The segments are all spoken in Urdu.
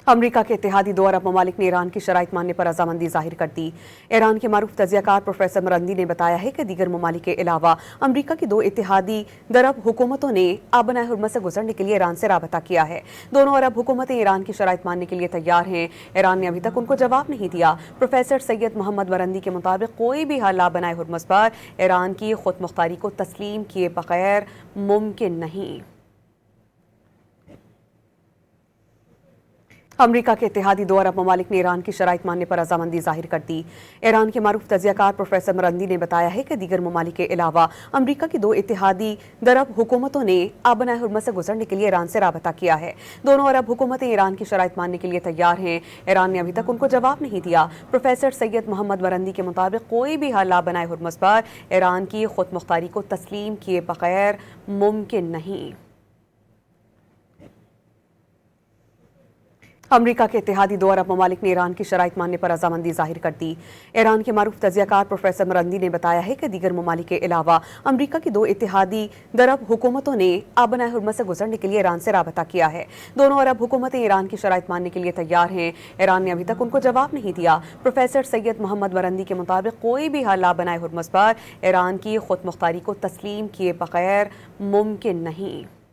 امریکہ کے اتحادی دو عرب ممالک نے ایران کی شرائط ماننے پر رضامندی ظاہر کر دی۔ ایران کے معروف تجزیہ کار پروفیسر مرندی نے بتایا ہے کہ دیگر ممالک کے علاوہ امریکہ کی دو اتحادی عرب حکومتوں نے آبنائے حرمت سے گزرنے کے لیے ایران سے رابطہ کیا ہے۔ دونوں عرب حکومتیں ایران کی شرائط ماننے کے لیے تیار ہیں۔ ایران نے ابھی تک ان کو جواب نہیں دیا۔ پروفیسر سید محمد مرندی کے مطابق کوئی بھی حل آبنائے حرمت پر ایران کی خود مختاری کو تسلیم کیے بغیر ممکن نہیں۔ امریکہ کے اتحادی دو عرب ممالک نے ایران کی شرائط ماننے پر رضامندی ظاہر کر دی۔ ایران کے معروف تجزیہ کار پروفیسر مرندی نے بتایا ہے کہ دیگر ممالک کے علاوہ امریکہ کی دو اتحادی عرب حکومتوں نے آبنائے حرمت سے گزرنے کے لیے ایران سے رابطہ کیا ہے۔ دونوں عرب حکومتیں ایران کی شرائط ماننے کے لیے تیار ہیں۔ ایران نے ابھی تک ان کو جواب نہیں دیا۔ پروفیسر سید محمد مرندی کے مطابق کوئی بھی حل آبنائے حرمت پر ایران کی خود مختاری کو تسلیم کیے بغیر ممکن نہیں۔ امریکہ کے اتحادی دو عرب ممالک نے ایران کی شرائط ماننے پر رضامندی ظاہر کر دی۔ ایران کے معروف تجزیہ کار پروفیسر مرندی نے بتایا ہے کہ دیگر ممالک کے علاوہ امریکہ کی دو اتحادی عرب حکومتوں نے آبنائے حرمت سے گزرنے کے لیے ایران سے رابطہ کیا ہے۔ دونوں عرب حکومتیں ایران کی شرائط ماننے کے لیے تیار ہیں۔ ایران نے ابھی تک ان کو جواب نہیں دیا۔ پروفیسر سید محمد مرندی کے مطابق کوئی بھی حل آبنائے حرمت پر ایران کی خود مختاری کو تسلیم کیے بغیر ممکن نہیں۔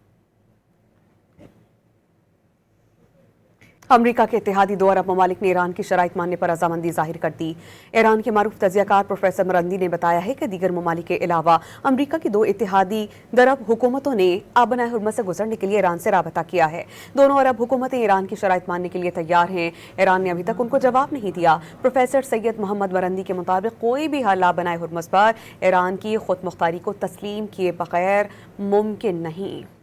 امریکہ کے اتحادی دو عرب ممالک نے ایران کی شرائط ماننے پر رضامندی ظاہر کر دی۔ ایران کے معروف تجزیہ کار پروفیسر مرندی نے بتایا ہے کہ دیگر ممالک کے علاوہ امریکہ کی دو اتحادی عرب حکومتوں نے آبنائے حرمت سے گزرنے کے لیے ایران سے رابطہ کیا ہے۔ دونوں عرب حکومتیں ایران کی شرائط ماننے کے لیے تیار ہیں۔ ایران نے ابھی تک ان کو جواب نہیں دیا۔ پروفیسر سید محمد مرندی کے مطابق کوئی بھی حل آبنائے حرمت پر ایران کی خود مختاری کو تسلیم کیے بغیر ممکن نہیں۔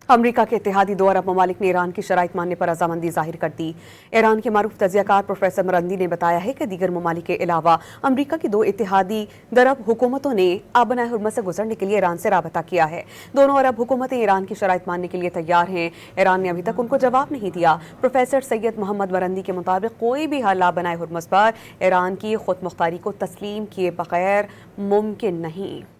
امریکہ کے اتحادی دو عرب ممالک نے ایران کی شرائط ماننے پر رضامندی ظاہر کر دی۔ ایران کے معروف تجزیہ کار پروفیسر مرندی نے بتایا ہے کہ دیگر ممالک کے علاوہ امریکہ کی دو اتحادی عرب حکومتوں نے آبنائے حرمت سے گزرنے کے لیے ایران سے رابطہ کیا ہے۔ دونوں عرب حکومتیں ایران کی شرائط ماننے کے لیے تیار ہیں۔ ایران نے ابھی تک ان کو جواب نہیں دیا۔ پروفیسر سید محمد مرندی کے مطابق کوئی بھی حل آبنائے حرمت پر ایران کی خود مختاری کو تسلیم کیے بغیر ممکن نہیں۔